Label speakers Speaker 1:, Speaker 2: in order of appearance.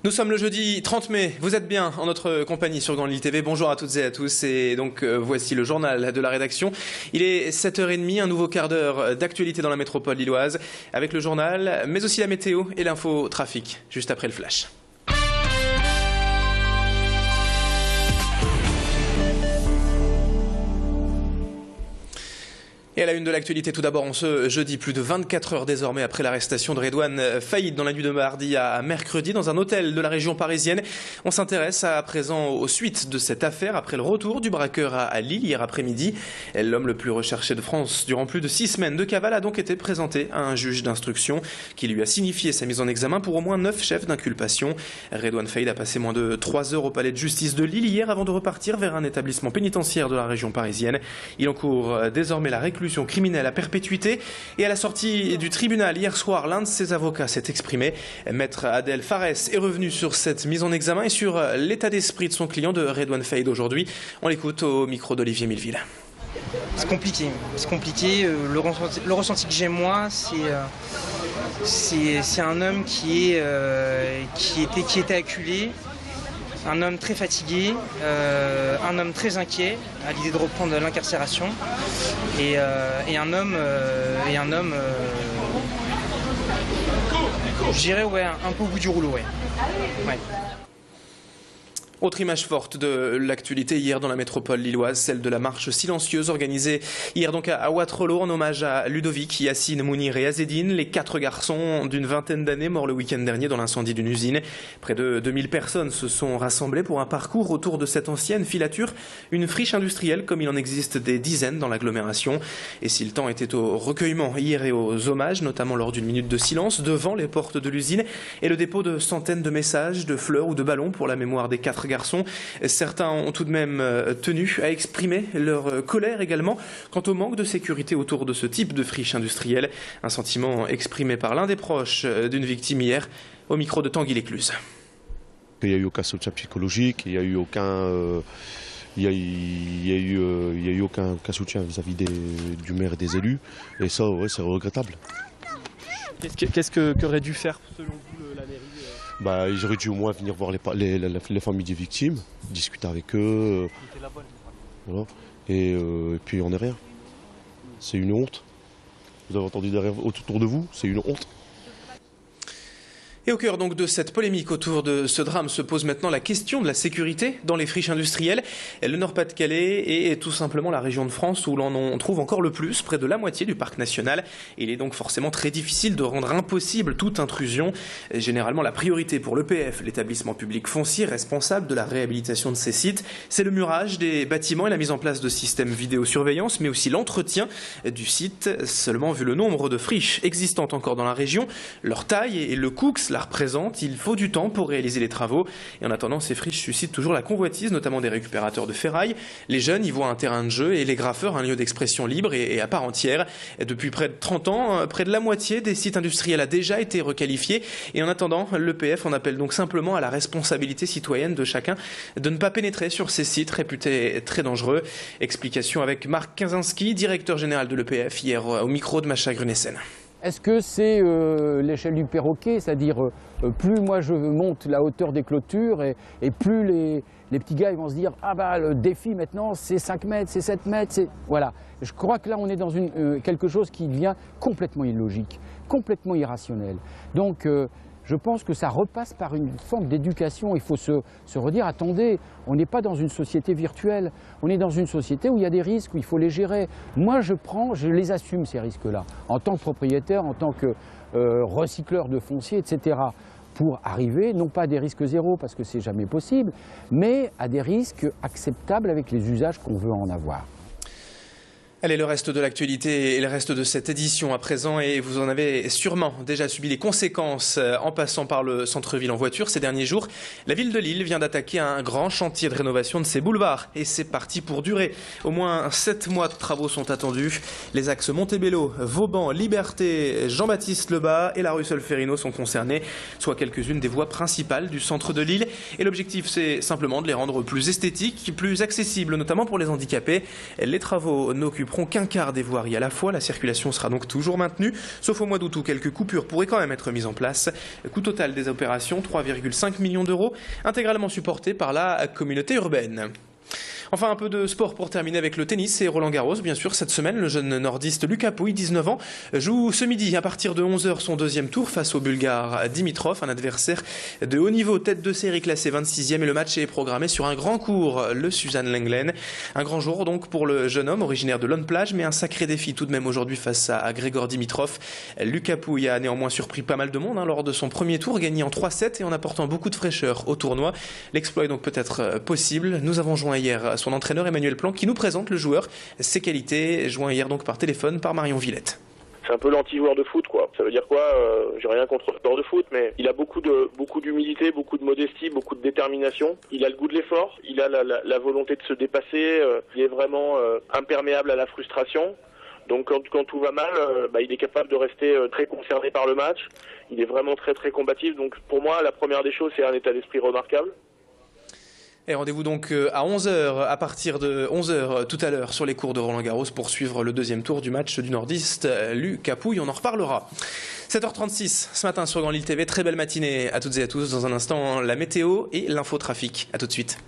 Speaker 1: Nous sommes le jeudi 30 mai, vous êtes bien en notre compagnie sur Grande Lille TV. Bonjour à toutes et à tous et donc voici le journal de la rédaction. Il est 7h30, un nouveau quart d'heure d'actualité dans la métropole lilloise avec le journal, mais aussi la météo et l'info trafic, juste après le flash. Et à la une de l'actualité, tout d'abord, en ce jeudi, plus de 24 heures désormais après l'arrestation de Redouane Faïd dans la nuit de mardi à mercredi dans un hôtel de la région parisienne. On s'intéresse à présent aux suites de cette affaire après le retour du braqueur à Lille hier après-midi. L'homme le plus recherché de France durant plus de 6 semaines de cavale a donc été présenté à un juge d'instruction qui lui a signifié sa mise en examen pour au moins 9 chefs d'inculpation. Redouane Faïd a passé moins de 3 heures au palais de justice de Lille hier avant de repartir vers un établissement pénitentiaire de la région parisienne. Il encourt désormais la réclusion criminelle à perpétuité et à la sortie du tribunal hier soir, l'un de ses avocats s'est exprimé. Maître Adel Fares est revenu sur cette mise en examen et sur l'état d'esprit de son client de Redouane Faïd aujourd'hui. On l'écoute au micro d'Olivier Milleville.
Speaker 2: C'est compliqué. Le ressenti que j'ai moi, c'est un homme qui était acculé. Un homme très fatigué, un homme très inquiet à l'idée de reprendre l'incarcération et un homme, je dirais un peu au bout du rouleau. Ouais.
Speaker 1: Autre image forte de l'actualité hier dans la métropole lilloise, celle de la marche silencieuse organisée hier donc à Wattrelos en hommage à Ludovic, Yassine, Mounir et Azedine, les 4 garçons d'une vingtaine d'années morts le week-end dernier dans l'incendie d'une usine. Près de 2000 personnes se sont rassemblées pour un parcours autour de cette ancienne filature, une friche industrielle comme il en existe des dizaines dans l'agglomération. Et si le temps était au recueillement hier et aux hommages, notamment lors d'une minute de silence devant les portes de l'usine et le dépôt de centaines de messages, de fleurs ou de ballons pour la mémoire des 4 garçons. Certains ont tout de même tenu à exprimer leur colère également quant au manque de sécurité autour de ce type de friche industrielle. Un sentiment exprimé par l'un des proches d'une victime hier au micro de Tanguy Lécluse.
Speaker 3: Il n'y a eu aucun soutien psychologique, il n'y a eu aucun... Il y a eu aucun soutien vis-à-vis du maire et des élus. Et ça, ouais, c'est regrettable.
Speaker 4: Qu'est-ce qu'aurait dû faire, selon vous, la mairie
Speaker 3: ils auraient dû au moins venir voir les familles des victimes, discuter avec eux. Voilà. Et puis on n'est rien. C'est une honte. Vous avez entendu derrière, autour de vous, c'est une honte.
Speaker 1: Et au cœur donc de cette polémique autour de ce drame se pose maintenant la question de la sécurité dans les friches industrielles. Le Nord-Pas-de-Calais est tout simplement la région de France où l'on en trouve encore le plus, près de la moitié du parc national. Il est donc forcément très difficile de rendre impossible toute intrusion. Généralement, la priorité pour l'EPF, l'établissement public foncier responsable de la réhabilitation de ces sites, c'est le murage des bâtiments et la mise en place de systèmes vidéosurveillance, mais aussi l'entretien du site. Seulement, vu le nombre de friches existantes encore dans la région, leur taille et le coût que la représente, il faut du temps pour réaliser les travaux. Et en attendant, ces friches suscitent toujours la convoitise, notamment des récupérateurs de ferraille. Les jeunes y voient un terrain de jeu et les graffeurs un lieu d'expression libre et à part entière. Et depuis près de 30 ans, près de la moitié des sites industriels a déjà été requalifié. Et en attendant, l'EPF en appelle donc simplement à la responsabilité citoyenne de chacun de ne pas pénétrer sur ces sites réputés très dangereux. Explication avec Marc Kaczynski, directeur général de l'EPF, hier au micro de Macha Grunessen.
Speaker 5: Est-ce que c'est l'échelle du perroquet, c'est-à-dire plus moi je monte la hauteur des clôtures et plus les petits gars ils vont se dire « Ah bah le défi maintenant c'est 5 mètres, c'est 7 mètres, c'est... » Voilà. Je crois que là on est dans quelque chose qui devient complètement illogique, complètement irrationnel. Donc je pense que ça repasse par une forme d'éducation. Il faut se redire, attendez, on n'est pas dans une société virtuelle, on est dans une société où il y a des risques, où il faut les gérer. Moi, je les assume ces risques-là, en tant que propriétaire, en tant que recycleur de foncier, etc. Pour arriver, non pas à des risques zéro, parce que c'est jamais possible, mais à des risques acceptables avec les usages qu'on veut en avoir.
Speaker 1: Allez, le reste de l'actualité et le reste de cette édition à présent, et vous en avez sûrement déjà subi les conséquences en passant par le centre-ville en voiture ces derniers jours. La ville de Lille vient d'attaquer un grand chantier de rénovation de ses boulevards et c'est parti pour durer. Au moins 7 mois de travaux sont attendus. Les axes Montebello, Vauban, Liberté, Jean-Baptiste Lebas et la rue Solferino sont concernés, soit quelques-unes des voies principales du centre de Lille. Et l'objectif, c'est simplement de les rendre plus esthétiques, plus accessibles, notamment pour les handicapés. Les travaux n'occupent n'occuperont qu'un quart des voiries à la fois. La circulation sera donc toujours maintenue, sauf au mois d'août où quelques coupures pourraient quand même être mises en place. Coût total des opérations, 3,5 millions d'euros, intégralement supporté par la communauté urbaine. Enfin, un peu de sport pour terminer avec le tennis et Roland Garros. Bien sûr, cette semaine, le jeune nordiste Lucas Pouille, 19 ans, joue ce midi à partir de 11h son deuxième tour face au Bulgare Dimitrov, un adversaire de haut niveau, tête de série classé 26e. Et le match est programmé sur un grand court, le Suzanne Lenglen. Un grand jour donc pour le jeune homme originaire de Lone Plage, mais un sacré défi tout de même aujourd'hui face à Grégor Dimitrov. Lucas Pouille a néanmoins surpris pas mal de monde lors de son premier tour, gagné en 3-7 et en apportant beaucoup de fraîcheur au tournoi. L'exploit est donc peut-être possible. Nous avons joint hier son entraîneur Emmanuel Plan qui nous présente le joueur, ses qualités, joint hier donc par téléphone par Marion Villette.
Speaker 6: C'est un peu l'anti-joueur de foot, quoi. Ça veut dire quoi j'ai rien contre le joueur de foot, mais il a beaucoup d'humilité, beaucoup de modestie, beaucoup de détermination. Il a le goût de l'effort, il a la volonté de se dépasser, il est vraiment imperméable à la frustration. Donc quand tout va mal, il est capable de rester très concerné par le match. Il est vraiment très très combatif. Donc pour moi, la première des choses, c'est un état d'esprit remarquable.
Speaker 1: Et rendez-vous donc à 11h, à partir de 11h tout à l'heure sur les cours de Roland-Garros pour suivre le deuxième tour du match du nordiste Lucas Pouille. On en reparlera. 7h36 ce matin sur Grand Lille TV. Très belle matinée à toutes et à tous. Dans un instant, la météo et l'infotrafic. À tout de suite.